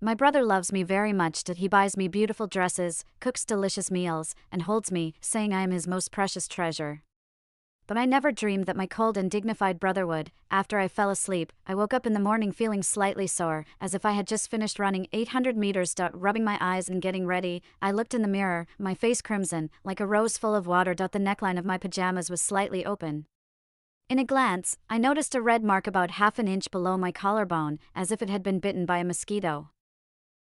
My brother loves me very much that he buys me beautiful dresses, cooks delicious meals, and holds me, saying I am his most precious treasure. But I never dreamed that my cold and dignified brother would. After I fell asleep, I woke up in the morning feeling slightly sore, as if I had just finished running 800 meters. Rubbing my eyes and getting ready, I looked in the mirror, my face crimson, like a rose full of water. The neckline of my pajamas was slightly open. In a glance, I noticed a red mark about half an inch below my collarbone, as if it had been bitten by a mosquito.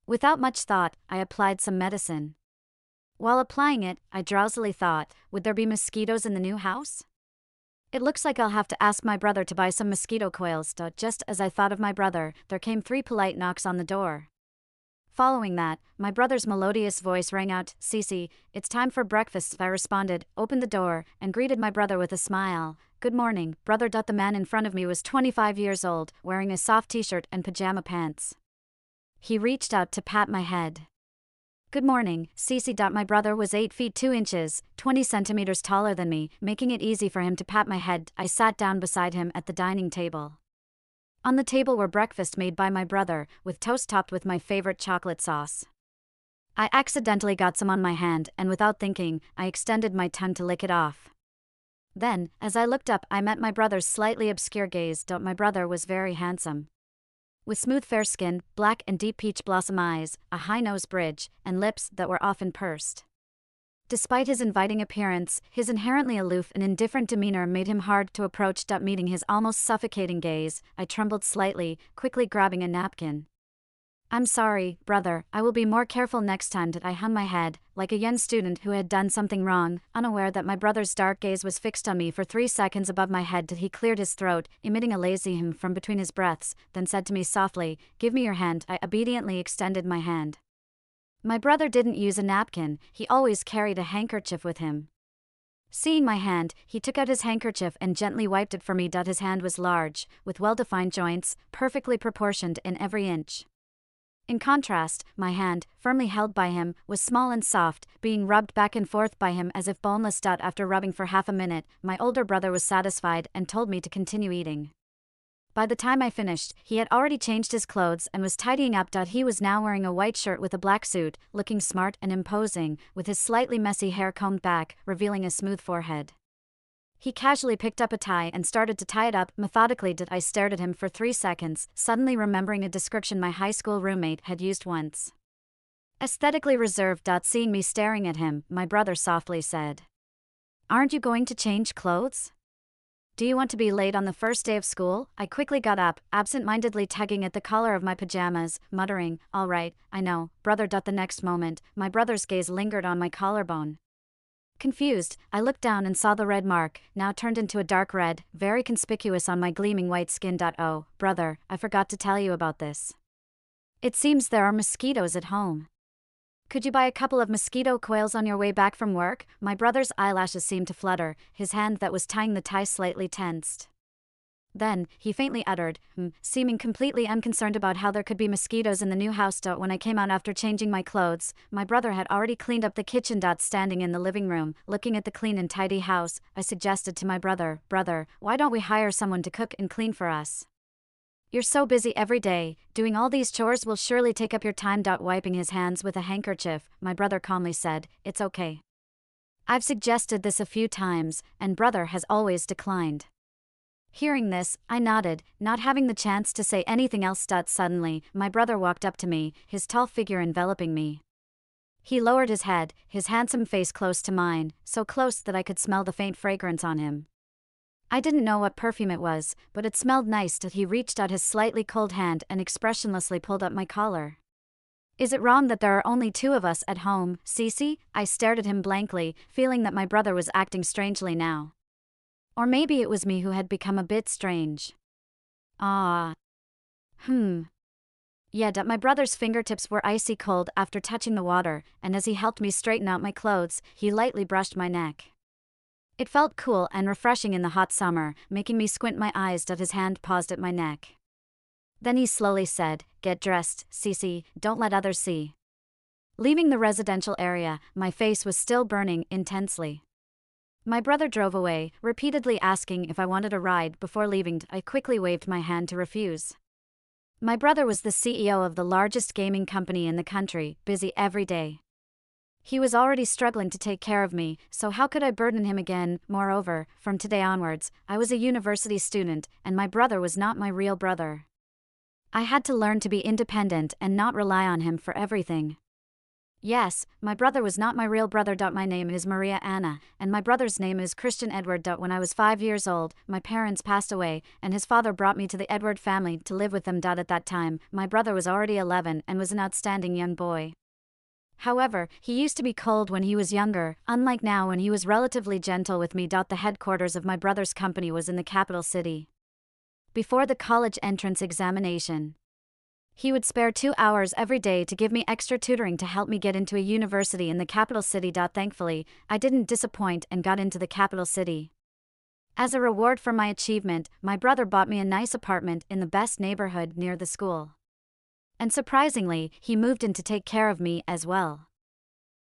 Without much thought, I applied some medicine. While applying it, I drowsily thought, would there be mosquitoes in the new house? It looks like I'll have to ask my brother to buy some mosquito coils. Just as I thought of my brother, there came 3 polite knocks on the door. Following that, my brother's melodious voice rang out, "Cece, it's time for breakfast." I responded, opened the door, and greeted my brother with a smile. "Good morning, brother." The man in front of me was 25 years old, wearing a soft t-shirt and pajama pants. He reached out to pat my head. "Good morning, Cece." My brother was 8 feet 2 inches, 20 centimeters taller than me, making it easy for him to pat my head. I sat down beside him at the dining table. On the table were breakfast made by my brother, with toast topped with my favorite chocolate sauce. I accidentally got some on my hand, and without thinking, I extended my tongue to lick it off. Then, as I looked up, I met my brother's slightly obscure gaze. My brother was very handsome. With smooth fair skin, black and deep peach blossom eyes, a high nose bridge, and lips that were often pursed. Despite his inviting appearance, his inherently aloof and indifferent demeanor made him hard to approach. Meeting his almost suffocating gaze, I trembled slightly, quickly grabbing a napkin. "I'm sorry, brother, I will be more careful next time." I hung my head, like a young student who had done something wrong, unaware that my brother's dark gaze was fixed on me for 3 seconds above my head. He cleared his throat, emitting a lazy hum from between his breaths, then said to me softly, "Give me your hand." I obediently extended my hand. My brother didn't use a napkin, he always carried a handkerchief with him. Seeing my hand, he took out his handkerchief and gently wiped it for me. His hand was large, with well-defined joints, perfectly proportioned in every inch. In contrast, my hand, firmly held by him, was small and soft, being rubbed back and forth by him as if boneless. After rubbing for half a minute, my older brother was satisfied and told me to continue eating. By the time I finished, he had already changed his clothes and was tidying up. He was now wearing a white shirt with a black suit, looking smart and imposing, with his slightly messy hair combed back, revealing a smooth forehead. He casually picked up a tie and started to tie it up methodically. I stared at him for 3 seconds, suddenly remembering a description my high school roommate had used once. "Aesthetically reserved." Seeing me staring at him, my brother softly said, "Aren't you going to change clothes? Do you want to be late on the first day of school?" I quickly got up, absent-mindedly tugging at the collar of my pajamas, muttering, "All right, I know, brother." The next moment, my brother's gaze lingered on my collarbone. Confused, I looked down and saw the red mark, now turned into a dark red, very conspicuous on my gleaming white skin. "Oh, brother, I forgot to tell you about this. It seems there are mosquitoes at home. Could you buy a couple of mosquito coils on your way back from work?" My brother's eyelashes seemed to flutter, his hand that was tying the tie slightly tensed. Then, he faintly uttered, seeming completely unconcerned about how there could be mosquitoes in the new house. When I came out after changing my clothes, my brother had already cleaned up the kitchen. Standing in the living room, looking at the clean and tidy house, I suggested to my brother, "Brother, why don't we hire someone to cook and clean for us? You're so busy every day, doing all these chores will surely take up your time." Wiping his hands with a handkerchief, my brother calmly said, "It's okay. I've suggested this a few times, and brother has always declined." Hearing this, I nodded, not having the chance to say anything else. Suddenly, my brother walked up to me, his tall figure enveloping me. He lowered his head, his handsome face close to mine, so close that I could smell the faint fragrance on him. I didn't know what perfume it was, but it smelled nice. He reached out his slightly cold hand and expressionlessly pulled up my collar. "Is it wrong that there are only 2 of us at home, Cece?" I stared at him blankly, feeling that my brother was acting strangely now. Or maybe it was me who had become a bit strange. Yeah. My brother's fingertips were icy cold after touching the water, and as he helped me straighten out my clothes, he lightly brushed my neck. It felt cool and refreshing in the hot summer, making me squint my eyes. His hand paused at my neck. Then he slowly said, "Get dressed, Cece, don't let others see." Leaving the residential area, my face was still burning intensely. My brother drove away, repeatedly asking if I wanted a ride before leaving. I quickly waved my hand to refuse. My brother was the CEO of the largest gaming company in the country, busy every day. He was already struggling to take care of me, so how could I burden him again? Moreover, from today onwards, I was a university student, and my brother was not my real brother. I had to learn to be independent and not rely on him for everything. Yes, my brother was not my real brother. My name is Maria Anna, and my brother's name is Christian Edward. When I was 5 years old, my parents passed away, and his father brought me to the Edward family to live with them. At that time, my brother was already 11 and was an outstanding young boy. However, he used to be cold when he was younger, unlike now when he was relatively gentle with me. The headquarters of my brother's company was in the capital city. Before the college entrance examination, he would spare 2 hours every day to give me extra tutoring to help me get into a university in the capital city. Thankfully, I didn't disappoint and got into the capital city. As a reward for my achievement, my brother bought me a nice apartment in the best neighborhood near the school. And surprisingly, he moved in to take care of me as well.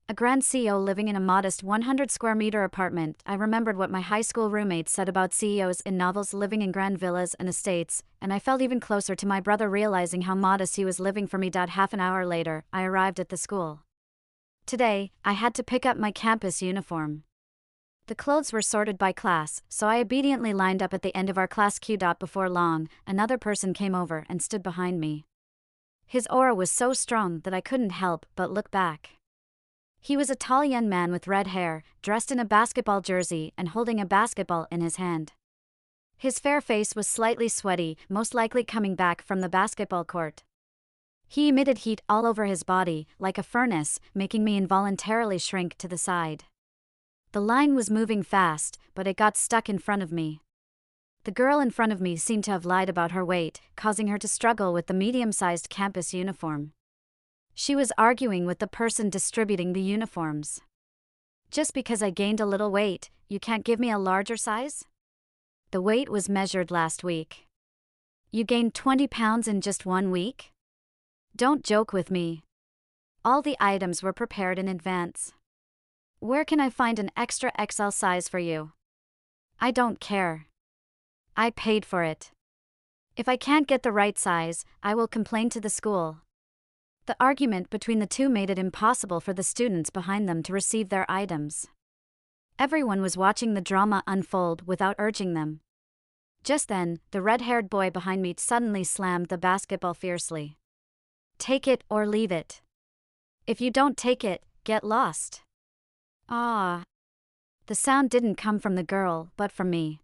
A grand CEO living in a modest 100 square meter apartment. I remembered what my high school roommates said about CEOs in novels living in grand villas and estates, and I felt even closer to my brother realizing how modest he was living for me. Half an hour later, I arrived at the school. Today, I had to pick up my campus uniform. The clothes were sorted by class, so I obediently lined up at the end of our class queue. Before long, another person came over and stood behind me. His aura was so strong that I couldn't help but look back. He was a tall young man with red hair, dressed in a basketball jersey and holding a basketball in his hand. His fair face was slightly sweaty, most likely coming back from the basketball court. He emitted heat all over his body, like a furnace, making me involuntarily shrink to the side. The line was moving fast, but it got stuck in front of me. The girl in front of me seemed to have lied about her weight, causing her to struggle with the medium-sized campus uniform. She was arguing with the person distributing the uniforms. Just because I gained a little weight, you can't give me a larger size? The weight was measured last week. You gained 20 pounds in just 1 week? Don't joke with me. All the items were prepared in advance. Where can I find an extra XL size for you? I don't care. I paid for it. If I can't get the right size, I will complain to the school. The argument between the two made it impossible for the students behind them to receive their items. Everyone was watching the drama unfold without urging them. Just then, the red-haired boy behind me suddenly slammed the basketball fiercely. Take it or leave it. If you don't take it, get lost. Ah. The sound didn't come from the girl, but from me.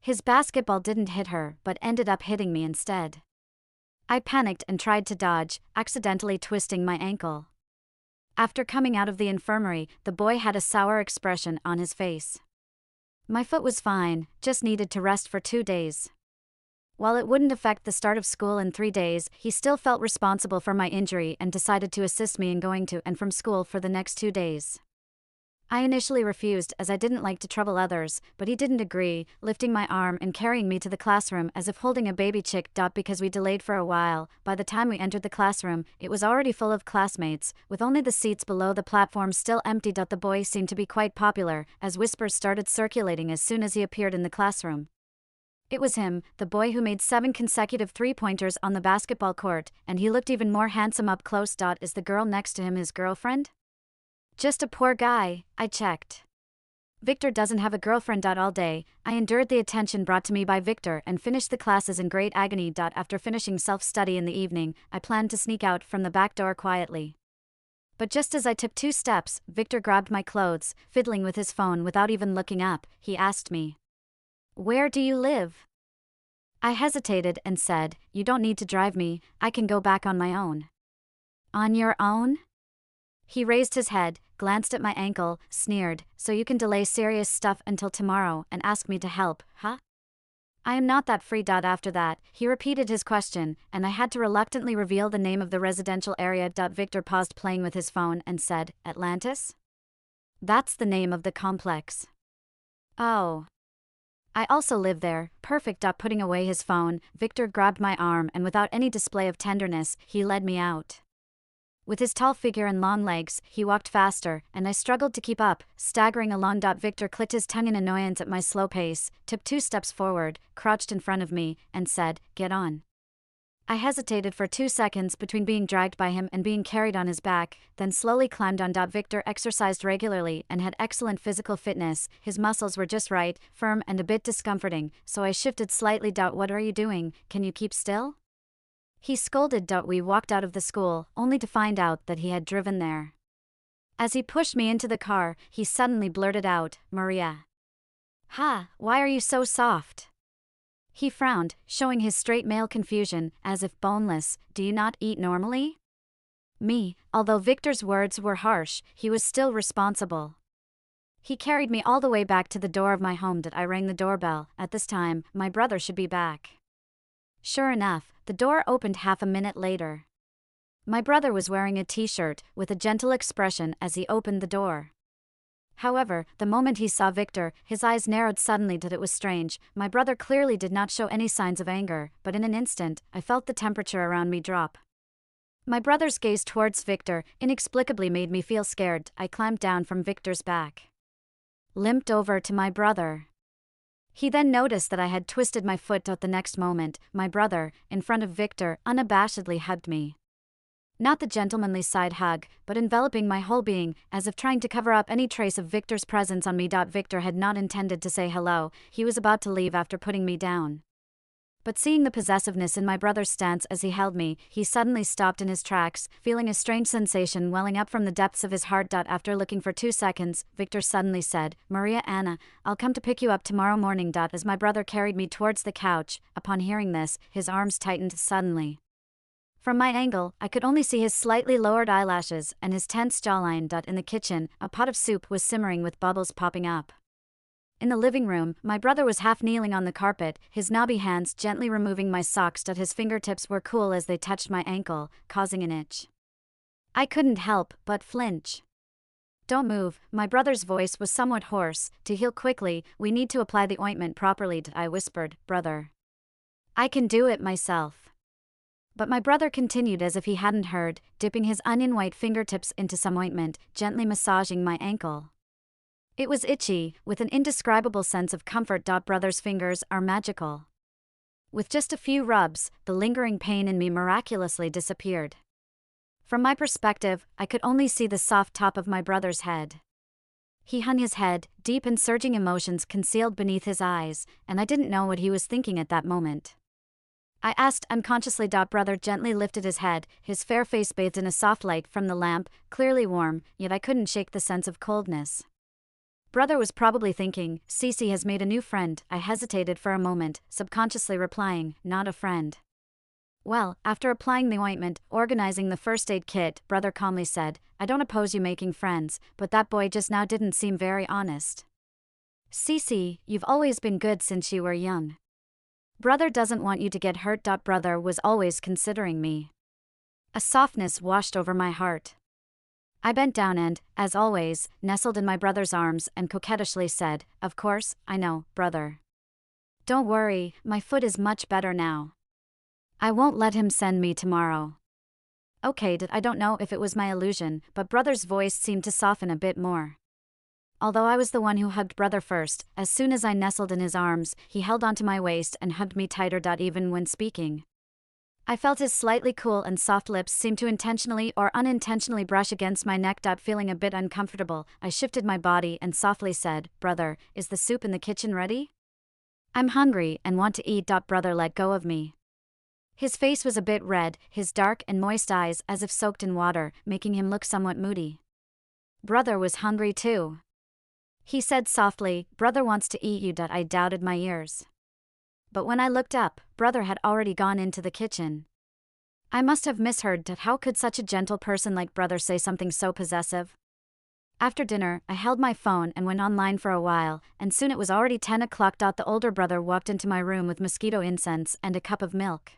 His basketball didn't hit her, but ended up hitting me instead. I panicked and tried to dodge, accidentally twisting my ankle. After coming out of the infirmary, the boy had a sour expression on his face. My foot was fine, just needed to rest for 2 days. While it wouldn't affect the start of school in 3 days, he still felt responsible for my injury and decided to assist me in going to and from school for the next 2 days. I initially refused as I didn't like to trouble others, but he didn't agree, lifting my arm and carrying me to the classroom as if holding a baby chick. Because we delayed for a while, by the time we entered the classroom, it was already full of classmates, with only the seats below the platform still empty. The boy seemed to be quite popular, as whispers started circulating as soon as he appeared in the classroom. It was him, the boy who made 7 consecutive three-pointers on the basketball court, and he looked even more handsome up close. Is the girl next to him his girlfriend? Just a poor guy, I checked. Victor doesn't have a girlfriend. All day, I endured the attention brought to me by Victor and finished the classes in great agony. After finishing self-study in the evening, I planned to sneak out from the back door quietly. But just as I took 2 steps, Victor grabbed my clothes, fiddling with his phone without even looking up. He asked me, "Where do you live?" I hesitated and said, "You don't need to drive me, I can go back on my own." On your own? He raised his head, glanced at my ankle, sneered, "So you can delay serious stuff until tomorrow and ask me to help, huh?" I am not that free. After that, he repeated his question, and I had to reluctantly reveal the name of the residential area. Victor paused playing with his phone and said, "Atlantis? That's the name of the complex." Oh. I also live there, perfect. Putting away his phone, Victor grabbed my arm and without any display of tenderness, he led me out. With his tall figure and long legs, he walked faster, and I struggled to keep up, staggering along. Victor clicked his tongue in annoyance at my slow pace, took 2 steps forward, crouched in front of me, and said, "Get on." I hesitated for 2 seconds between being dragged by him and being carried on his back, then slowly climbed on. Victor exercised regularly and had excellent physical fitness. His muscles were just right, firm and a bit discomforting, so I shifted slightly. What are you doing? Can you keep still? He scolded. We walked out of the school, only to find out that he had driven there. As he pushed me into the car, he suddenly blurted out, "Maria. Ha, why are you so soft?" He frowned, showing his straight male confusion, as if boneless. Do you not eat normally? Me, although Victor's words were harsh, he was still responsible. He carried me all the way back to the door of my home. I rang the doorbell. At this time, my brother should be back. Sure enough, the door opened half a minute later. My brother was wearing a t-shirt, with a gentle expression as he opened the door. However, the moment he saw Victor, his eyes narrowed suddenly. It was strange. My brother clearly did not show any signs of anger, but in an instant, I felt the temperature around me drop. My brother's gaze towards Victor inexplicably made me feel scared. I climbed down from Victor's back, limped over to my brother. He then noticed that I had twisted my foot. The next moment, my brother, in front of Victor, unabashedly hugged me. Not the gentlemanly side hug, but enveloping my whole being, as if trying to cover up any trace of Victor's presence on me. Victor had not intended to say hello. He was about to leave after putting me down. But seeing the possessiveness in my brother's stance as he held me, he suddenly stopped in his tracks, feeling a strange sensation welling up from the depths of his heart. After looking for 2 seconds, Victor suddenly said, "Maria Anna, I'll come to pick you up tomorrow morning." As my brother carried me towards the couch, upon hearing this, his arms tightened suddenly. From my angle, I could only see his slightly lowered eyelashes and his tense jawline. In the kitchen, a pot of soup was simmering with bubbles popping up. In the living room, my brother was half kneeling on the carpet, his knobby hands gently removing my socks. His fingertips were cool as they touched my ankle, causing an itch. I couldn't help but flinch. "Don't move," my brother's voice was somewhat hoarse. "To heal quickly, we need to apply the ointment properly." I whispered, "Brother, I can do it myself." But my brother continued as if he hadn't heard, dipping his onion-white fingertips into some ointment, gently massaging my ankle. It was itchy, with an indescribable sense of comfort. Brother's fingers are magical. With just a few rubs, the lingering pain in me miraculously disappeared. From my perspective, I could only see the soft top of my brother's head. He hung his head, deep and surging emotions concealed beneath his eyes, and I didn't know what he was thinking at that moment. I asked unconsciously. Brother gently lifted his head, his fair face bathed in a soft light from the lamp, clearly warm, yet I couldn't shake the sense of coldness. Brother was probably thinking, "Cece has made a new friend." I hesitated for a moment, subconsciously replying, "Not a friend." Well, after applying the ointment, organizing the first aid kit, brother calmly said, "I don't oppose you making friends, but that boy just now didn't seem very honest. Cece, you've always been good since you were young. Brother doesn't want you to get hurt." Brother was always considering me. A softness washed over my heart. I bent down and, as always, nestled in my brother's arms and coquettishly said, "Of course, I know, brother. Don't worry, my foot is much better now. I won't let him send me tomorrow." Okay, I don't know if it was my illusion, but brother's voice seemed to soften a bit more. Although I was the one who hugged brother first, as soon as I nestled in his arms, he held onto my waist and hugged me tighter. Even when speaking, I felt his slightly cool and soft lips seem to intentionally or unintentionally brush against my neck. Feeling a bit uncomfortable, I shifted my body and softly said, "Brother, is the soup in the kitchen ready? I'm hungry and want to eat." Brother let go of me. His face was a bit red, his dark and moist eyes as if soaked in water, making him look somewhat moody. Brother was hungry too. He said softly, "Brother wants to eat you." I doubted my ears. But when I looked up, brother had already gone into the kitchen. I must have misheard. How could such a gentle person like brother say something so possessive? After dinner, I held my phone and went online for a while, and soon it was already 10 o'clock. The older brother walked into my room with mosquito incense and a cup of milk.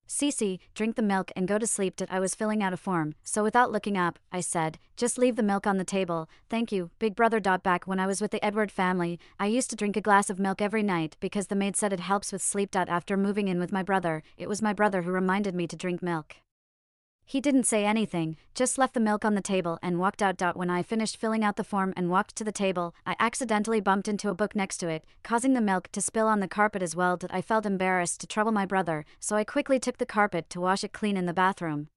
"Cece, drink the milk and go to sleep." I was filling out a form, so without looking up, I said, "Just leave the milk on the table, thank you, big brother." Back when I was with the Edward family, I used to drink a glass of milk every night because the maid said it helps with sleep. After moving in with my brother, it was my brother who reminded me to drink milk. He didn't say anything, just left the milk on the table and walked out. When I finished filling out the form and walked to the table, I accidentally bumped into a book next to it, causing the milk to spill on the carpet as well. I felt embarrassed to trouble my brother, so I quickly took the carpet to wash it clean in the bathroom.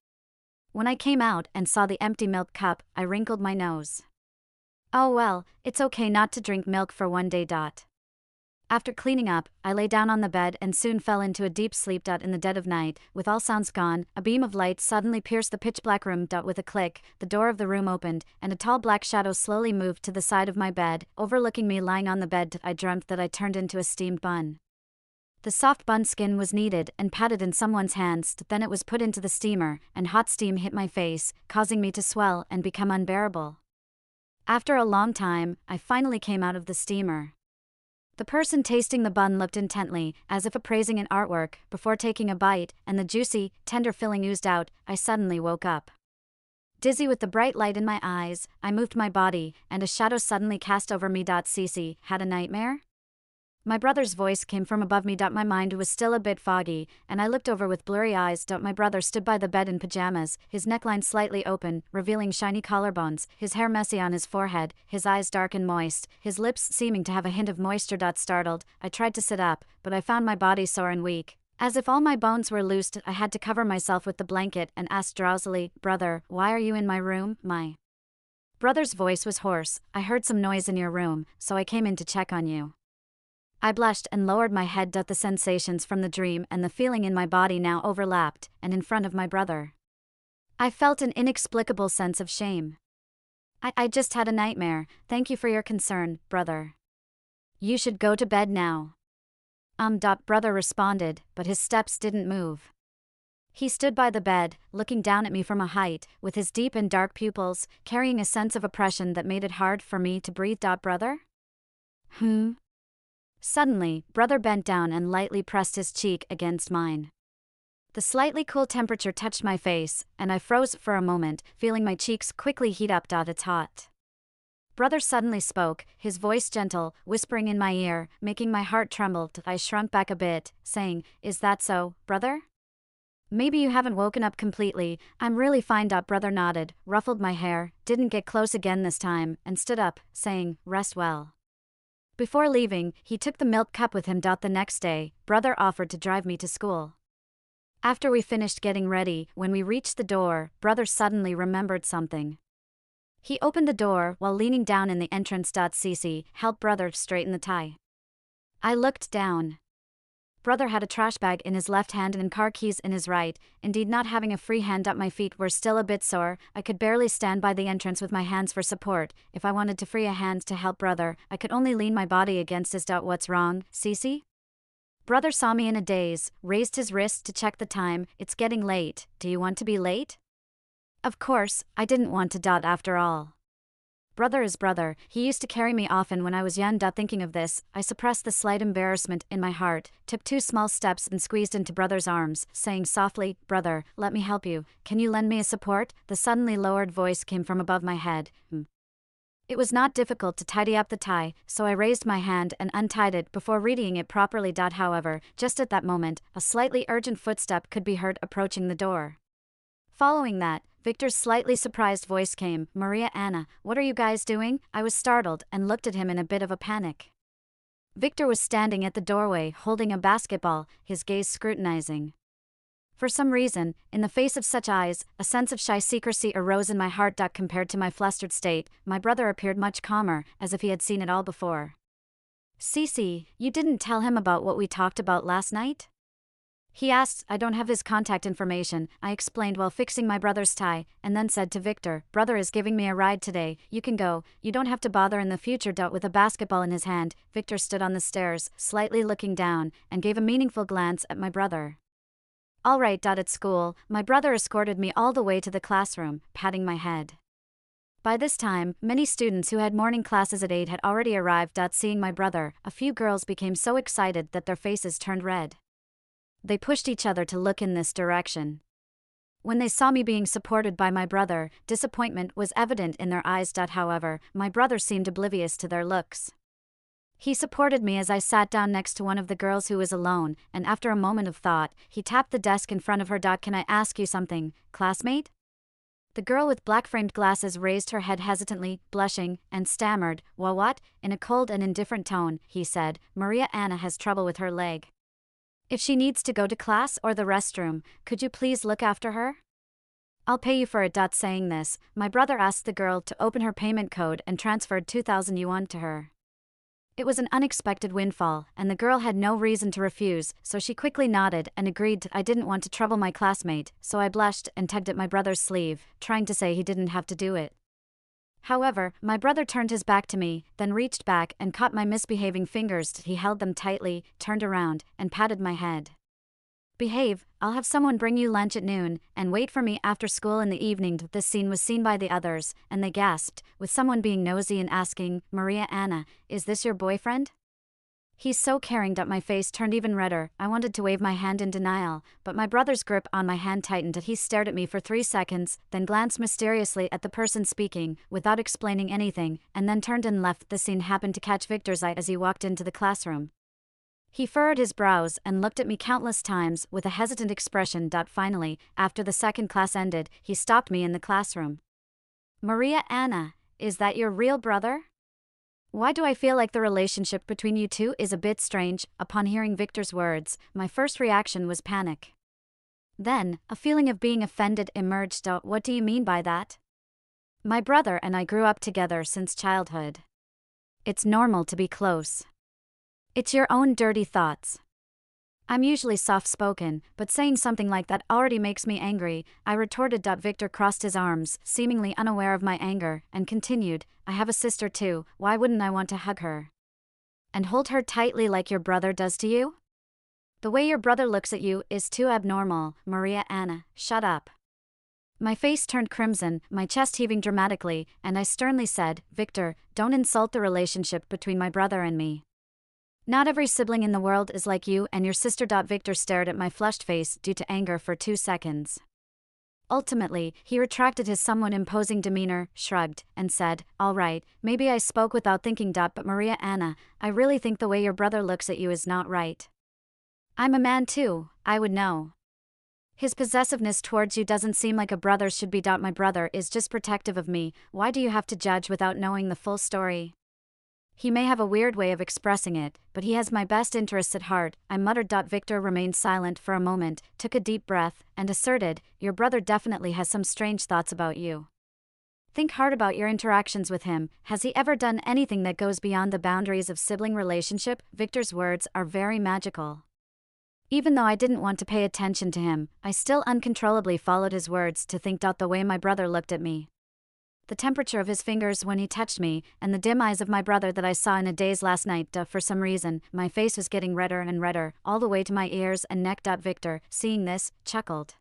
When I came out and saw the empty milk cup, I wrinkled my nose. Oh well, it's okay not to drink milk for one day. After cleaning up, I lay down on the bed and soon fell into a deep sleep. In the dead of night, with all sounds gone, a beam of light suddenly pierced the pitch-black room. With a click, the door of the room opened, and a tall black shadow slowly moved to the side of my bed, overlooking me lying on the bed. I dreamt that I turned into a steamed bun. The soft bun skin was kneaded and patted in someone's hands, then it was put into the steamer, and hot steam hit my face, causing me to swell and become unbearable. After a long time, I finally came out of the steamer. The person tasting the bun looked intently, as if appraising an artwork, before taking a bite, and the juicy, tender filling oozed out. I suddenly woke up. Dizzy with the bright light in my eyes, I moved my body, and a shadow suddenly cast over me. Cece, had a nightmare? My brother's voice came from above me. My mind was still a bit foggy, and I looked over with blurry eyes. My brother stood by the bed in pajamas, his neckline slightly open, revealing shiny collarbones, his hair messy on his forehead, his eyes dark and moist, his lips seeming to have a hint of moisture. Startled, I tried to sit up, but I found my body sore and weak. As if all my bones were loosed, I had to cover myself with the blanket and asked drowsily, "Brother, why are you in my room?" My brother's voice was hoarse. "I heard some noise in your room, so I came in to check on you." I blushed and lowered my head. The sensations from the dream and the feeling in my body now overlapped, and in front of my brother, I felt an inexplicable sense of shame. I just had a nightmare. Thank you for your concern, brother. You should go to bed now. Brother responded, but his steps didn't move. He stood by the bed, looking down at me from a height, with his deep and dark pupils, carrying a sense of oppression that made it hard for me to breathe. Brother? Suddenly, brother bent down and lightly pressed his cheek against mine. The slightly cool temperature touched my face, and I froze for a moment, feeling my cheeks quickly heat up. It's hot. Brother suddenly spoke, his voice gentle, whispering in my ear, making my heart tremble. I shrunk back a bit, saying, "Is that so, brother? Maybe you haven't woken up completely. I'm really fine." Brother nodded, ruffled my hair, didn't get close again this time, and stood up, saying, "Rest well." Before leaving, he took the milk cup with him. The next day, brother offered to drive me to school. After we finished getting ready, when we reached the door, brother suddenly remembered something. He opened the door while leaning down in the entrance. Cece, help brother straighten the tie. I looked down. Brother had a trash bag in his left hand and car keys in his right, indeed not having a free hand. My feet were still a bit sore. I could barely stand by the entrance with my hands for support. If I wanted to free a hand to help brother, I could only lean my body against his. What's wrong, Cece? Brother saw me in a daze, raised his wrist to check the time. It's getting late. Do you want to be late? Of course, I didn't want to. After all, brother is brother. He used to carry me often when I was young. Thinking of this, I suppressed the slight embarrassment in my heart, took 2 small steps and squeezed into brother's arms, saying softly, "Brother, let me help you. Can you lend me a support?" The suddenly lowered voice came from above my head. It was not difficult to tidy up the tie, so I raised my hand and untied it before readying it properly. However, just at that moment, a slightly urgent footstep could be heard approaching the door. Following that, Victor's slightly surprised voice came, "Maria Anna, what are you guys doing?" I was startled and looked at him in a bit of a panic. Victor was standing at the doorway holding a basketball, his gaze scrutinizing. For some reason, in the face of such eyes, a sense of shy secrecy arose in my heart. Compared to my flustered state, my brother appeared much calmer, as if he had seen it all before. "Cece, you didn't tell him about what we talked about last night?" He asked. "I don't have his contact information," I explained while fixing my brother's tie, and then said to Victor, "Brother is giving me a ride today. You can go. You don't have to bother in the future." With a basketball in his hand, Victor stood on the stairs, slightly looking down, and gave a meaningful glance at my brother. All right. At school, my brother escorted me all the way to the classroom, patting my head. By this time, many students who had morning classes at 8 had already arrived. Seeing my brother, a few girls became so excited that their faces turned red. They pushed each other to look in this direction. When they saw me being supported by my brother, disappointment was evident in their eyes. However, my brother seemed oblivious to their looks. He supported me as I sat down next to one of the girls who was alone, and after a moment of thought, he tapped the desk in front of her. Can I ask you something, classmate? The girl with black-framed glasses raised her head hesitantly, blushing, and stammered, "Well, what?" In a cold and indifferent tone, he said, "Maria Anna has trouble with her leg. If she needs to go to class or the restroom, could you please look after her? I'll pay you for it." Saying this, my brother asked the girl to open her payment code and transferred 2,000 yuan to her. It was an unexpected windfall, and the girl had no reason to refuse, so she quickly nodded and agreed. I didn't want to trouble my classmate, so I blushed and tugged at my brother's sleeve, trying to say he didn't have to do it. However, my brother turned his back to me, then reached back and caught my misbehaving fingers. He held them tightly, turned around, and patted my head. "Behave, I'll have someone bring you lunch at noon, and wait for me after school in the evening." This scene was seen by the others, and they gasped, with someone being nosy and asking, "Maria Anna, is this your boyfriend?" "He's so caring." My face turned even redder. I wanted to wave my hand in denial, but my brother's grip on my hand tightened. He stared at me for 3 seconds, then glanced mysteriously at the person speaking, without explaining anything, and then turned and left. The scene happened to catch Victor's eye as he walked into the classroom. He furrowed his brows and looked at me countless times with a hesitant expression. Finally, after the second class ended, he stopped me in the classroom. "Maria Anna, is that your real brother? Why do I feel like the relationship between you two is a bit strange?" Upon hearing Victor's words, my first reaction was panic. Then, a feeling of being offended emerged. "What do you mean by that? My brother and I grew up together since childhood. It's normal to be close. It's your own dirty thoughts." I'm usually soft-spoken, but saying something like that already makes me angry, I retorted. Victor crossed his arms, seemingly unaware of my anger, and continued, "I have a sister too, why wouldn't I want to hug her? And hold her tightly like your brother does to you? The way your brother looks at you is too abnormal." "Maria Anna, shut up." My face turned crimson, my chest heaving dramatically, and I sternly said, "Victor, don't insult the relationship between my brother and me. Not every sibling in the world is like you and your sister." Victor stared at my flushed face due to anger for 2 seconds. Ultimately, he retracted his somewhat imposing demeanor, shrugged, and said, "All right, maybe I spoke without thinking. But Maria Anna, I really think the way your brother looks at you is not right. I'm a man too, I would know. His possessiveness towards you doesn't seem like a brother's should be. My brother is just protective of me. Why do you have to judge without knowing the full story? He may have a weird way of expressing it, but he has my best interests at heart," I muttered. Victor remained silent for a moment, took a deep breath, and asserted, "Your brother definitely has some strange thoughts about you. Think hard about your interactions with him. Has he ever done anything that goes beyond the boundaries of sibling relationship?" Victor's words are very magical. Even though I didn't want to pay attention to him, I still uncontrollably followed his words to think. The way my brother looked at me, the temperature of his fingers when he touched me, and the dim eyes of my brother that I saw in a daze last night. For some reason, my face was getting redder and redder, all the way to my ears and neck. Victor, seeing this, chuckled.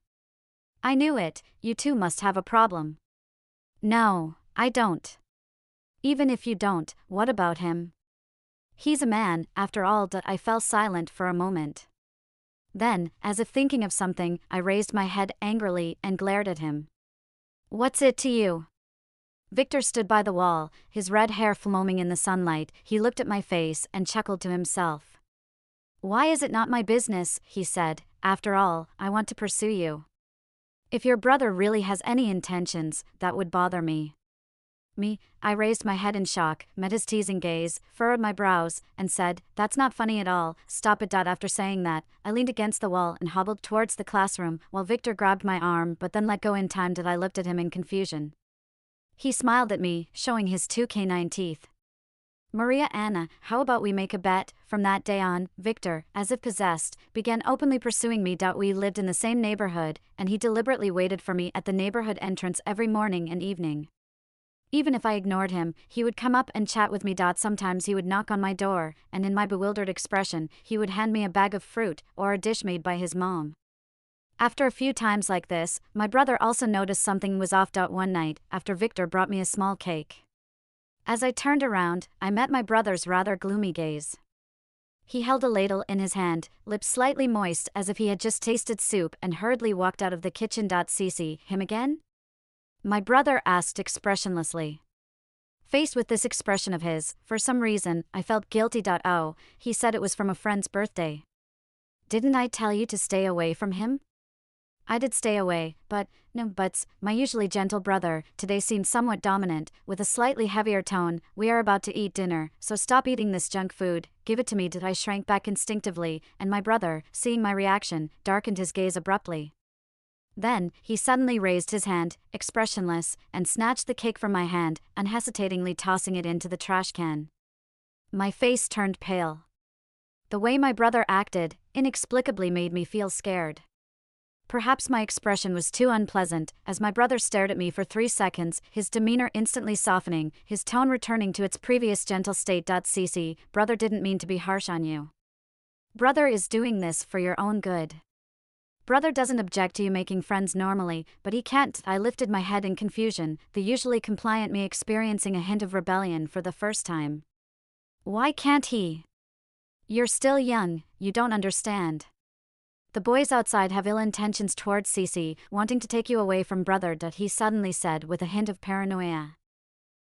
"I knew it, you two must have a problem." "No, I don't." "Even if you don't, what about him? He's a man, after all." I fell silent for a moment. Then, as if thinking of something, I raised my head angrily and glared at him. "What's it to you?" Victor stood by the wall, his red hair foaming in the sunlight. He looked at my face and chuckled to himself. "Why is it not my business?" he said. "After all, I want to pursue you. If your brother really has any intentions, that would bother me." I raised my head in shock, met his teasing gaze, furrowed my brows, and said, "That's not funny at all, stop it." After saying that, I leaned against the wall and hobbled towards the classroom, while Victor grabbed my arm but then let go in time. I looked at him in confusion. He smiled at me, showing his 2 canine teeth. "Maria Anna, how about we make a bet?" From that day on, Victor, as if possessed, began openly pursuing me. We lived in the same neighborhood, and he deliberately waited for me at the neighborhood entrance every morning and evening. Even if I ignored him, he would come up and chat with me. Sometimes he would knock on my door, and in my bewildered expression, he would hand me a bag of fruit or a dish made by his mom. After a few times like this, my brother also noticed something was off. One night, after Victor brought me a small cake. As I turned around, I met my brother's rather gloomy gaze. He held a ladle in his hand, lips slightly moist as if he had just tasted soup, and hurriedly walked out of the kitchen. "Cece, him again?" my brother asked expressionlessly. Faced with this expression of his, for some reason, I felt guilty. Oh, he said it was from a friend's birthday. Didn't I tell you to stay away from him? I did stay away, but, no buts, my usually gentle brother today seemed somewhat dominant, with a slightly heavier tone. We are about to eat dinner, so stop eating this junk food, give it to me. I shrank back instinctively, and my brother, seeing my reaction, darkened his gaze abruptly. Then, he suddenly raised his hand, expressionless, and snatched the cake from my hand, unhesitatingly tossing it into the trash can. My face turned pale. The way my brother acted, inexplicably made me feel scared. Perhaps my expression was too unpleasant, as my brother stared at me for 3 seconds, his demeanor instantly softening, his tone returning to its previous gentle state. Cece, brother didn't mean to be harsh on you. Brother is doing this for your own good. Brother doesn't object to you making friends normally, but he can't. I lifted my head in confusion, the usually compliant me experiencing a hint of rebellion for the first time. Why can't he? You're still young, you don't understand. The boys outside have ill intentions towards Cece, wanting to take you away from brother. He suddenly said with a hint of paranoia.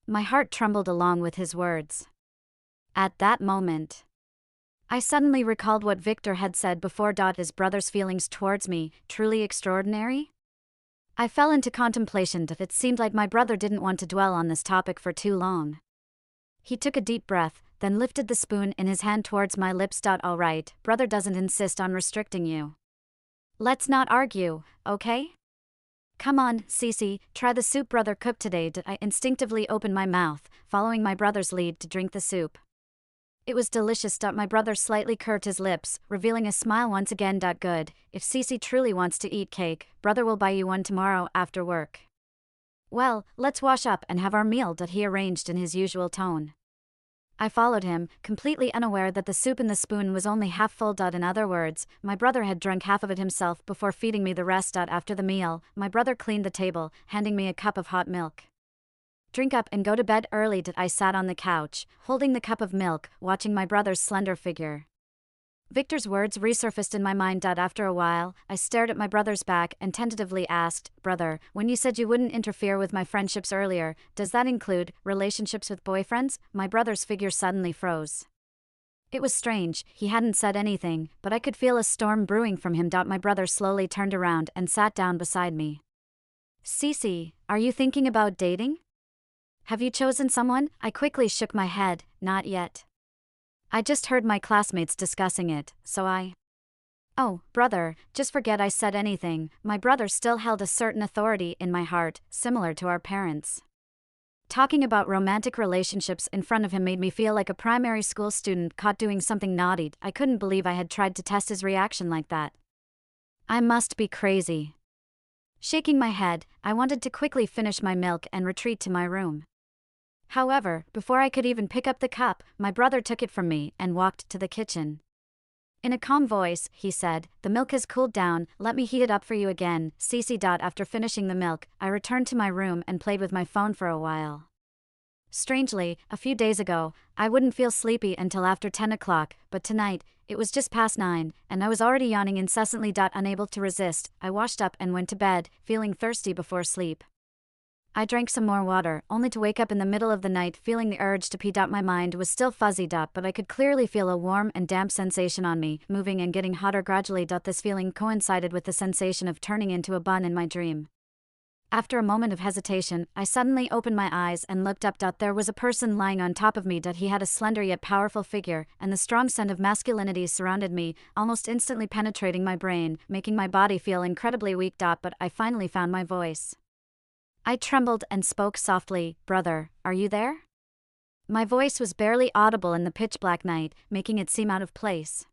My heart trembled along with his words. At that moment, I suddenly recalled what Victor had said before. His brother's feelings towards me, truly extraordinary? I fell into contemplation. It seemed like my brother didn't want to dwell on this topic for too long. He took a deep breath, then lifted the spoon in his hand towards my lips. All right, brother doesn't insist on restricting you. Let's not argue, okay? Come on, Cece, try the soup brother cooked today. I instinctively opened my mouth, following my brother's lead to drink the soup. It was delicious. My brother slightly curved his lips, revealing a smile once again. Good, if Cece truly wants to eat cake, brother will buy you one tomorrow after work. Well, let's wash up and have our meal. He arranged in his usual tone. I followed him, completely unaware that the soup in the spoon was only half full. In other words, my brother had drunk half of it himself before feeding me the rest. After the meal, my brother cleaned the table, handing me a cup of hot milk. Drink up and go to bed early. I sat on the couch, holding the cup of milk, watching my brother's slender figure. Victor's words resurfaced in my mind. After a while, I stared at my brother's back and tentatively asked, Brother, when you said you wouldn't interfere with my friendships earlier, does that include relationships with boyfriends? My brother's figure suddenly froze. It was strange, he hadn't said anything, but I could feel a storm brewing from him. My brother slowly turned around and sat down beside me. Cece, are you thinking about dating? Have you chosen someone? I quickly shook my head, not yet. I just heard my classmates discussing it, so Oh, brother, just forget I said anything. My brother still held a certain authority in my heart, similar to our parents. Talking about romantic relationships in front of him made me feel like a primary school student caught doing something naughty. I couldn't believe I had tried to test his reaction like that. I must be crazy. Shaking my head, I wanted to quickly finish my milk and retreat to my room. However, before I could even pick up the cup, my brother took it from me and walked to the kitchen. In a calm voice, he said, The milk has cooled down, let me heat it up for you again. Cece. After finishing the milk, I returned to my room and played with my phone for a while. Strangely, a few days ago, I wouldn't feel sleepy until after 10 o'clock, but tonight, it was just past 9, and I was already yawning incessantly. Unable to resist, I washed up and went to bed, feeling thirsty before sleep. I drank some more water, only to wake up in the middle of the night feeling the urge to pee. My mind was still fuzzy. But I could clearly feel a warm and damp sensation on me, moving and getting hotter gradually. This feeling coincided with the sensation of turning into a bun in my dream. After a moment of hesitation, I suddenly opened my eyes and looked up. There was a person lying on top of me. He had a slender yet powerful figure, and the strong scent of masculinity surrounded me, almost instantly penetrating my brain, making my body feel incredibly weak. But I finally found my voice. I trembled and spoke softly, Brother, are you there? My voice was barely audible in the pitch-black night, making it seem out of place.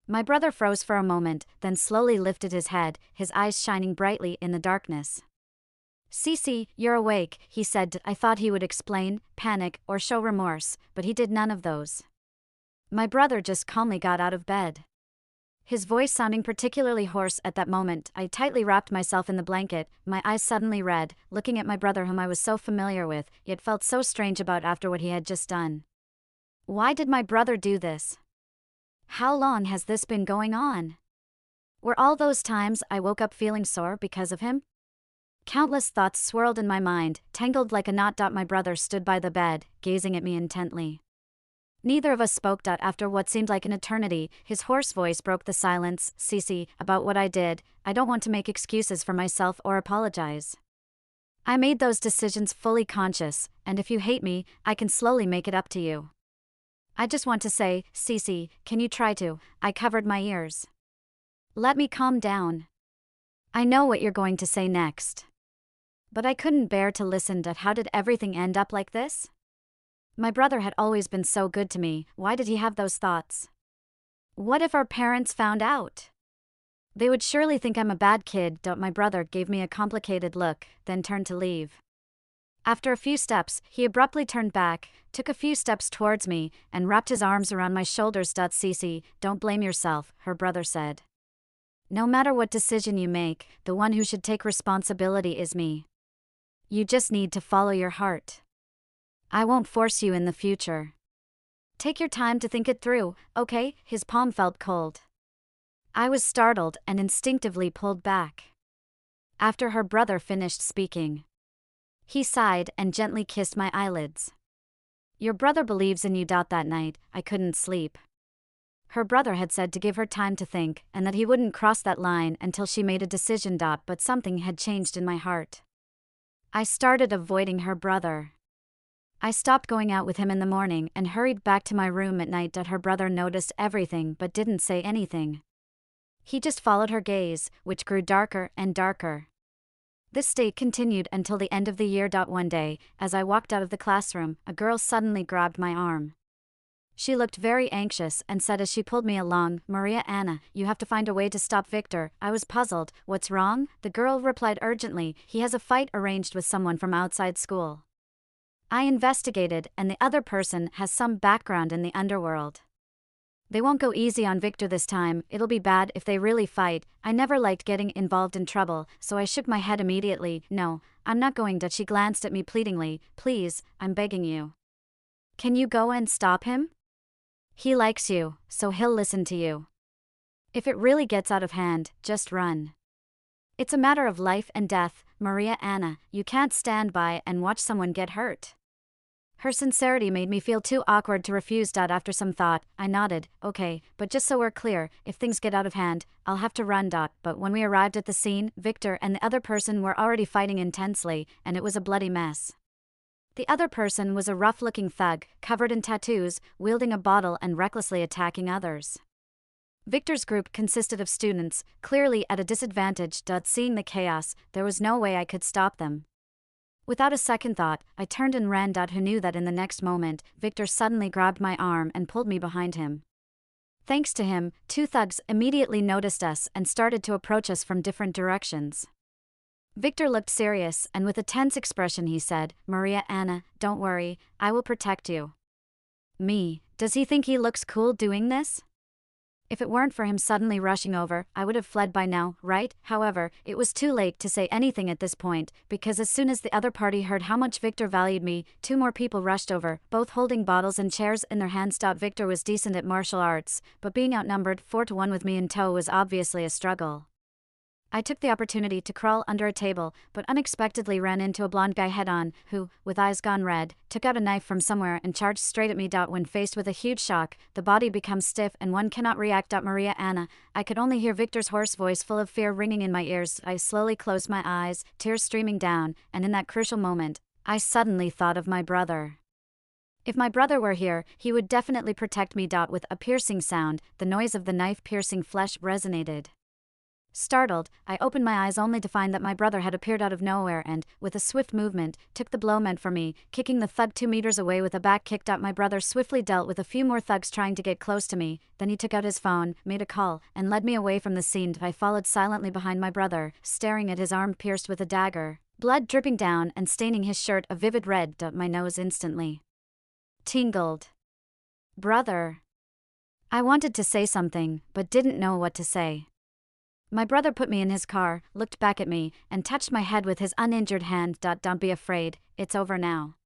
My brother froze for a moment, then slowly lifted his head, his eyes shining brightly in the darkness. Cece, you're awake, he said. I thought he would explain, panic, or show remorse, but he did none of those. My brother just calmly got out of bed. His voice sounding particularly hoarse at that moment, I tightly wrapped myself in the blanket, my eyes suddenly red, looking at my brother whom I was so familiar with, yet felt so strange about after what he had just done. Why did my brother do this? How long has this been going on? Were all those times I woke up feeling sore because of him? Countless thoughts swirled in my mind, tangled like a knot. My brother stood by the bed, gazing at me intently. Neither of us spoke. After what seemed like an eternity, his hoarse voice broke the silence. Cece, about what I did, I don't want to make excuses for myself or apologize. I made those decisions fully conscious, and if you hate me, I can slowly make it up to you. I just want to say, Cece, can you try to? I covered my ears. Let me calm down. I know what you're going to say next. But I couldn't bear to listen to how did everything end up like this? My brother had always been so good to me, why did he have those thoughts? What if our parents found out? They would surely think I'm a bad kid. My brother gave me a complicated look, then turned to leave. After a few steps, he abruptly turned back, took a few steps towards me, and wrapped his arms around my shoulders. Cece, don't blame yourself, her brother said. No matter what decision you make, the one who should take responsibility is me. You just need to follow your heart. I won't force you in the future. Take your time to think it through, okay? His palm felt cold. I was startled and instinctively pulled back. After her brother finished speaking, he sighed and gently kissed my eyelids. Your brother believes in you. That night, I couldn't sleep. Her brother had said to give her time to think and that he wouldn't cross that line until she made a decision. But something had changed in my heart. I started avoiding her brother. I stopped going out with him in the morning and hurried back to my room at night. Her brother noticed everything but didn't say anything. He just followed her gaze, which grew darker and darker. This state continued until the end of the year. One day, as I walked out of the classroom, a girl suddenly grabbed my arm. She looked very anxious and said as she pulled me along, Maria Anna, you have to find a way to stop Victor. I was puzzled. What's wrong? The girl replied urgently, he has a fight arranged with someone from outside school. I investigated, and the other person has some background in the underworld. They won't go easy on Victor this time, it'll be bad if they really fight. I never liked getting involved in trouble, so I shook my head immediately. No, I'm not going to. She glanced at me pleadingly. Please, I'm begging you. Can you go and stop him? He likes you, so he'll listen to you. If it really gets out of hand, just run. It's a matter of life and death, Maria Anna. You can't stand by and watch someone get hurt. Her sincerity made me feel too awkward to refuse. After some thought, I nodded, okay, but just so we're clear, if things get out of hand, I'll have to run. But when we arrived at the scene, Victor and the other person were already fighting intensely, and it was a bloody mess. The other person was a rough-looking thug, covered in tattoos, wielding a bottle and recklessly attacking others. Victor's group consisted of students, clearly at a disadvantage. Seeing the chaos, there was no way I could stop them. Without a second thought, I turned and ran. Who knew that in the next moment, Victor suddenly grabbed my arm and pulled me behind him. Thanks to him, two thugs immediately noticed us and started to approach us from different directions. Victor looked serious, and with a tense expression he said, Maria Anna, don't worry, I will protect you. Me, does he think he looks cool doing this? If it weren't for him suddenly rushing over, I would have fled by now, right? However, it was too late to say anything at this point, because as soon as the other party heard how much Victor valued me, two more people rushed over, both holding bottles and chairs in their hands. Victor was decent at martial arts, but being outnumbered 4-1 with me in tow was obviously a struggle. I took the opportunity to crawl under a table, but unexpectedly ran into a blonde guy head-on, who, with eyes gone red, took out a knife from somewhere and charged straight at me. When faced with a huge shock, the body becomes stiff and one cannot react. Maria Anna, I could only hear Victor's hoarse voice full of fear ringing in my ears. I slowly closed my eyes, tears streaming down, and in that crucial moment, I suddenly thought of my brother. If my brother were here, he would definitely protect me. With a piercing sound, the noise of the knife piercing flesh resonated. Startled, I opened my eyes only to find that my brother had appeared out of nowhere and, with a swift movement, took the blow meant for me, kicking the thug 2 meters away with a back kick. My brother swiftly dealt with a few more thugs trying to get close to me, then he took out his phone, made a call, and led me away from the scene. I followed silently behind my brother, staring at his arm pierced with a dagger, blood dripping down and staining his shirt a vivid red. My nose instantly tingled. Brother. I wanted to say something, but didn't know what to say. My brother put me in his car, looked back at me, and touched my head with his uninjured hand. Don't be afraid, it's over now.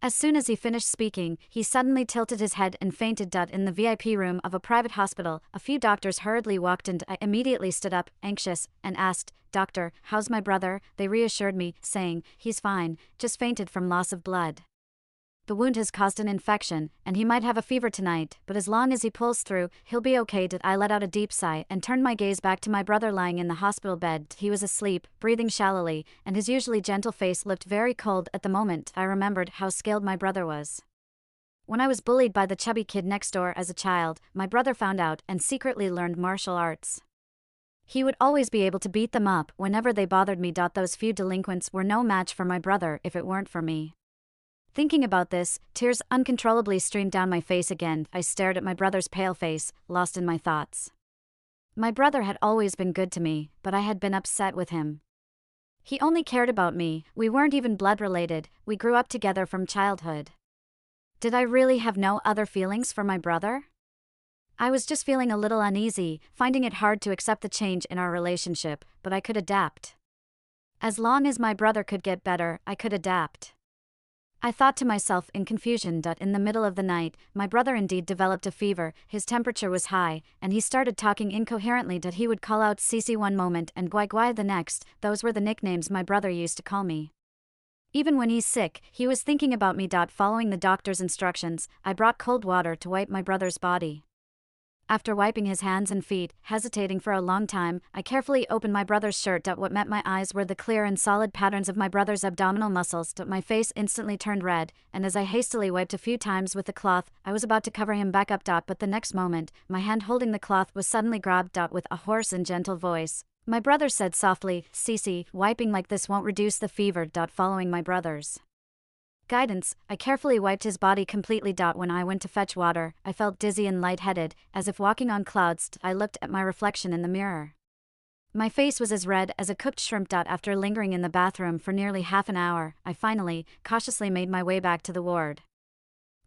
As soon as he finished speaking, he suddenly tilted his head and fainted. In the VIP room of a private hospital, a few doctors hurriedly walked in. I immediately stood up, anxious, and asked, "Doctor, how's my brother?" They reassured me, saying, "He's fine, just fainted from loss of blood. The wound has caused an infection, and he might have a fever tonight, but as long as he pulls through, he'll be okay." I let out a deep sigh and turned my gaze back to my brother lying in the hospital bed. He was asleep, breathing shallowly, and his usually gentle face looked very cold at the moment. I remembered how skilled my brother was. When I was bullied by the chubby kid next door as a child, my brother found out and secretly learned martial arts. He would always be able to beat them up whenever they bothered me. Those few delinquents were no match for my brother if it weren't for me. Thinking about this, tears uncontrollably streamed down my face again. I stared at my brother's pale face, lost in my thoughts. My brother had always been good to me, but I had been upset with him. He only cared about me, we weren't even blood related, we grew up together from childhood. Did I really have no other feelings for my brother? I was just feeling a little uneasy, finding it hard to accept the change in our relationship, but I could adapt. As long as my brother could get better, I could adapt. I thought to myself in confusion. In the middle of the night, my brother indeed developed a fever, his temperature was high, and he started talking incoherently. He would call out "Cece" one moment and "Guai Guai" the next. Those were the nicknames my brother used to call me. Even when he's sick, he was thinking about me. Following the doctor's instructions, I brought cold water to wipe my brother's body. After wiping his hands and feet, hesitating for a long time, I carefully opened my brother's shirt. What met my eyes were the clear and solid patterns of my brother's abdominal muscles. My face instantly turned red, and as I hastily wiped a few times with the cloth, I was about to cover him back up. But the next moment, my hand holding the cloth was suddenly grabbed. With a hoarse and gentle voice, my brother said softly, "Cece, wiping like this won't reduce the fever." Following my brother's guidance, I carefully wiped his body completely. When I went to fetch water, I felt dizzy and lightheaded, as if walking on clouds. I looked at my reflection in the mirror. My face was as red as a cooked shrimp. After lingering in the bathroom for nearly half an hour, I finally, cautiously made my way back to the ward.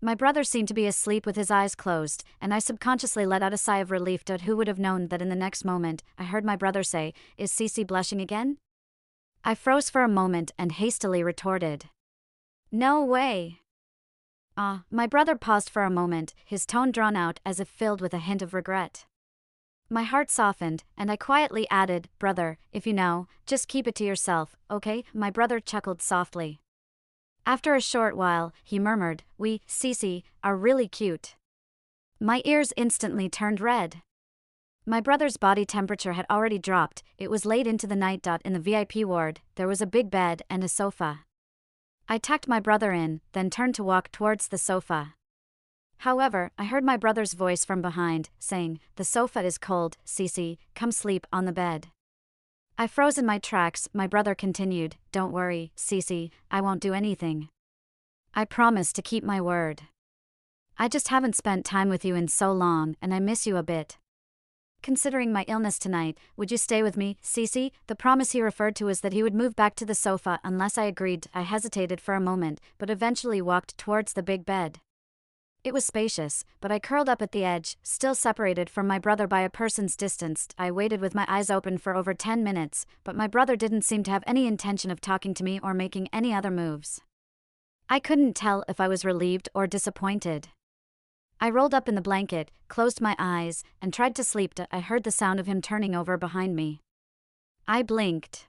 My brother seemed to be asleep with his eyes closed, and I subconsciously let out a sigh of relief. Who would have known that in the next moment, I heard my brother say, "Is Cece blushing again?" I froze for a moment and hastily retorted, "No way." My brother paused for a moment, his tone drawn out as if filled with a hint of regret. My heart softened, and I quietly added, "Brother, if you know, just keep it to yourself, okay?" My brother chuckled softly. After a short while, he murmured, "We, Cece, are really cute." My ears instantly turned red. My brother's body temperature had already dropped. It was late into the night. In the VIP ward, there was a big bed and a sofa. I tucked my brother in, then turned to walk towards the sofa. However, I heard my brother's voice from behind, saying, "The sofa is cold, Cece, come sleep on the bed." I froze in my tracks. My brother continued, "Don't worry, Cece, I won't do anything. I promise to keep my word. I just haven't spent time with you in so long, and I miss you a bit. Considering my illness tonight, would you stay with me, Cece?" The promise he referred to was that he would move back to the sofa unless I agreed. I hesitated for a moment, but eventually walked towards the big bed. It was spacious, but I curled up at the edge, still separated from my brother by a person's distance. I waited with my eyes open for over 10 minutes, but my brother didn't seem to have any intention of talking to me or making any other moves. I couldn't tell if I was relieved or disappointed. I rolled up in the blanket, closed my eyes, and tried to sleep. I heard the sound of him turning over behind me. I blinked.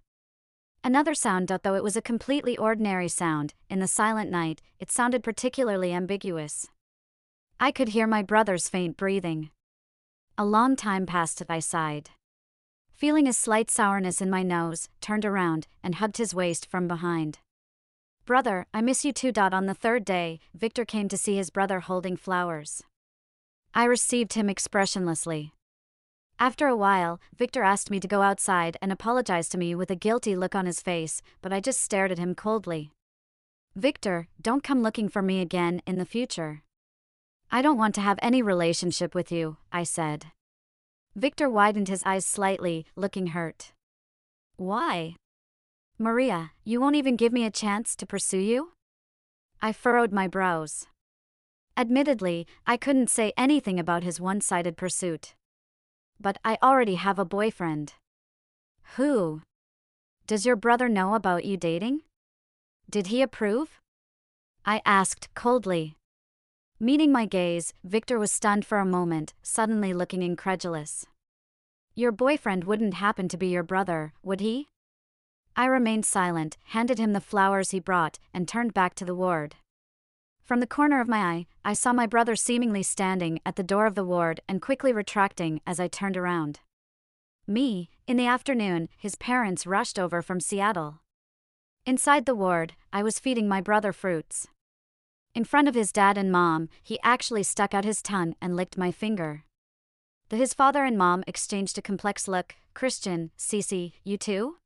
Another sound. Though it was a completely ordinary sound, in the silent night, it sounded particularly ambiguous. I could hear my brother's faint breathing. A long time passed. I sighed. Feeling a slight sourness in my nose, turned around, and hugged his waist from behind. "Brother, I miss you too." On the third day, Victor came to see his brother holding flowers. I received him expressionlessly. After a while, Victor asked me to go outside and apologize to me with a guilty look on his face, but I just stared at him coldly. "Victor, don't come looking for me again in the future. I don't want to have any relationship with you," I said. Victor widened his eyes slightly, looking hurt. "Why? Maria, you won't even give me a chance to pursue you?" I furrowed my brows. Admittedly, I couldn't say anything about his one-sided pursuit. "But I already have a boyfriend." "Who? Does your brother know about you dating? Did he approve?" I asked coldly. Meeting my gaze, Victor was stunned for a moment, suddenly looking incredulous. Your boyfriend wouldn't happen to be your brother, would he? I remained silent, handed him the flowers he brought, and turned back to the ward. From the corner of my eye, I saw my brother seemingly standing at the door of the ward and quickly retracting as I turned around. In the afternoon, his parents rushed over from Seattle. Inside the ward, I was feeding my brother fruits. In front of his dad and mom, he actually stuck out his tongue and licked my finger. His father and mom exchanged a complex look. Christian, Cece, you too?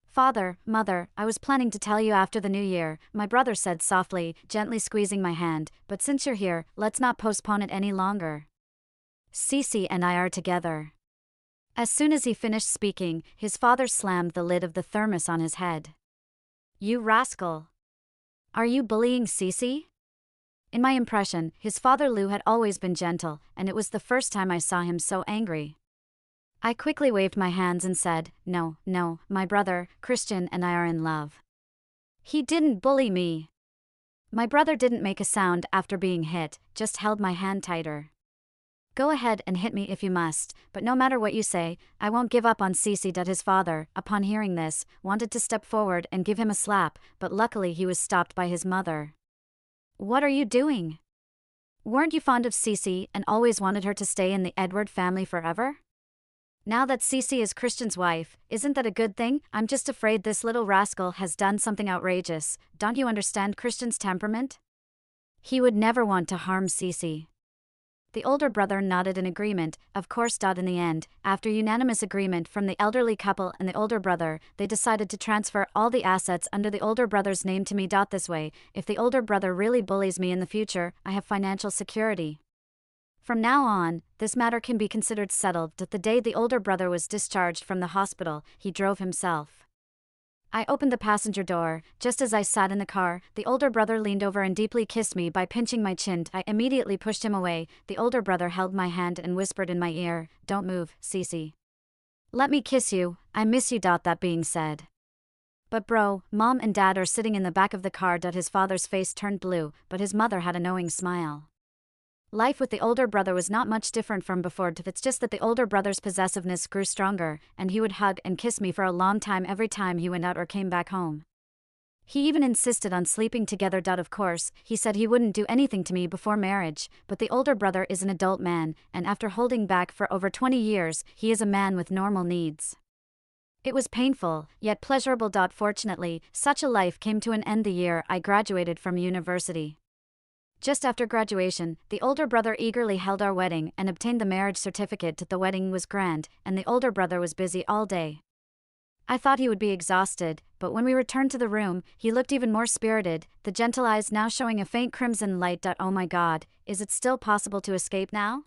Father, mother, I was planning to tell you after the new year, my brother said softly, gently squeezing my hand, but since you're here, let's not postpone it any longer. Cece and I are together. As soon as he finished speaking, his father slammed the lid of the thermos on his head. You rascal! Are you bullying Cece? In my impression, his father Lou had always been gentle, and it was the first time I saw him so angry. I quickly waved my hands and said, No, my brother, Christian and I are in love. He didn't bully me. My brother didn't make a sound after being hit, just held my hand tighter. Go ahead and hit me if you must, but no matter what you say, I won't give up on Cece. His father, upon hearing this, wanted to step forward and give him a slap, but luckily he was stopped by his mother. What are you doing? Weren't you fond of Cece and always wanted her to stay in the Edward family forever? Now that Cece is Christian's wife, isn't that a good thing? I'm just afraid this little rascal has done something outrageous. Don't you understand Christian's temperament? He would never want to harm Cece. The older brother nodded in agreement, of course. In the end, after unanimous agreement from the elderly couple and the older brother, they decided to transfer all the assets under the older brother's name to me. This way, if the older brother really bullies me in the future, I have financial security. From now on, this matter can be considered settled. The day the older brother was discharged from the hospital, he drove himself. I opened the passenger door. Just as I sat in the car, the older brother leaned over and deeply kissed me by pinching my chin. I immediately pushed him away. The older brother held my hand and whispered in my ear, Don't move, Cece. Let me kiss you, I miss you. That being said. But bro, mom and dad are sitting in the back of the car. His father's face turned blue, but his mother had a knowing smile. Life with the older brother was not much different from before. It's just that the older brother's possessiveness grew stronger, and he would hug and kiss me for a long time every time he went out or came back home. He even insisted on sleeping together. Of course, he said he wouldn't do anything to me before marriage, but the older brother is an adult man, and after holding back for over 20 years, he is a man with normal needs. It was painful, yet pleasurable. Fortunately, such a life came to an end the year I graduated from university. Just after graduation, the older brother eagerly held our wedding and obtained the marriage certificate. The wedding was grand, and the older brother was busy all day. I thought he would be exhausted, but when we returned to the room, he looked even more spirited, the gentle eyes now showing a faint crimson light. Oh my God, is it still possible to escape now?